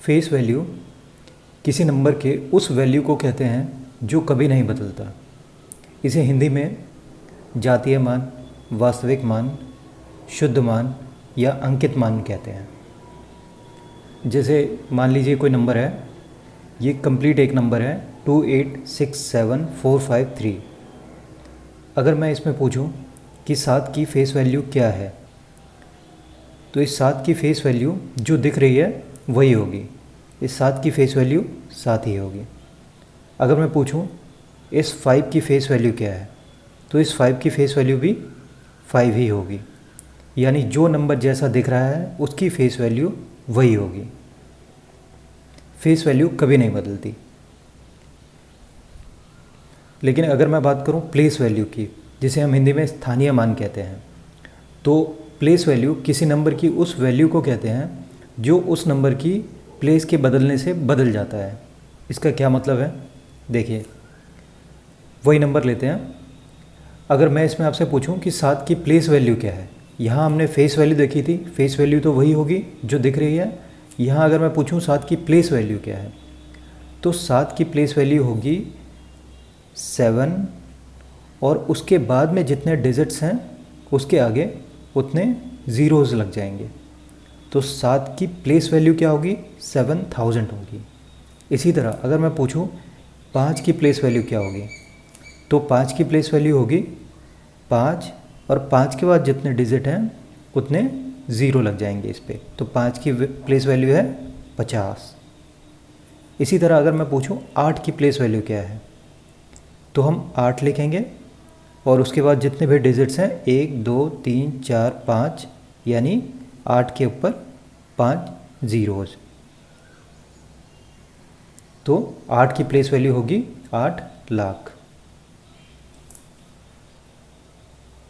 Face value किसी number के उस वैल्यू को कहते हैं जो कभी नहीं बदलता। इसे हिंदी में जातीय मान, वास्तविक मान, शुद्ध मान या अंकित मान कहते हैं। जैसे मान लीजिए कोई नंबर है, ये कंप्लीट एक नंबर है 2867453। अगर मैं इसमें पूछूं कि 7 की फेस वैल्यू क्या है, तो इस 7 की फेस वैल्यू जो दिख रही है वही होगी। इस 7 की फेस वैल्यू 7 ही होगी। अगर मैं पूछूं इस 5 की फेस वैल्यू क्या है, तो इस 5 की फेस वैल्यू भी 5 ही होगी। यानी जो नंबर जैसा दिख रहा है उसकी फेस वैल्यू वही होगी। फेस वैल्यू कभी नहीं बदलती। लेकिन अगर मैं बात करूं प्लेस वैल्यू की, जिसे हम हिंदी में स्थानीय मान कहते हैं, तो प्लेस वैल्यू किसी नंबर की उस वैल्यू को कहते हैं जो उस नंबर की प्लेस के बदलने से बदल जाता है। इसका क्या मतलब है, देखिए वही नंबर लेते हैं। अगर मैं इसमें आपसे पूछूं कि 7 की प्लेस वैल्यू क्या है, यहाँ हमने फेस वैल्यू देखी थी, फेस वैल्यू तो वही होगी जो दिख रही है। यहाँ अगर मैं पूछूं 7 की प्लेस वैल्यू क्या है, तो 7 की प्लेस वैल्यू होगी 7 और उसके बाद में जितने डिजिट्स हैं उसके आगे उतने ज़ीरोज़ लग जाएंगे। तो 7 की प्लेस वैल्यू क्या होगी, 7000 होगी। इसी तरह अगर मैं पूछूं 5 की प्लेस वैल्यू क्या होगी, तो 5 की प्लेस वैल्यू होगी 5 और 5 के बाद जितने डिजिट हैं उतने ज़ीरो लग जाएंगे इस पर। तो 5 की प्लेस वैल्यू है 50। इसी तरह अगर मैं पूछूं 8 की प्लेस वैल्यू क्या है, तो हम 8 लिखेंगे और उसके बाद जितने भी डिजिट्स हैं 1 2 3 4 5, यानी 8 के ऊपर 5 ज़ीरोज़। तो 8 की प्लेस वैल्यू होगी 8 लाख।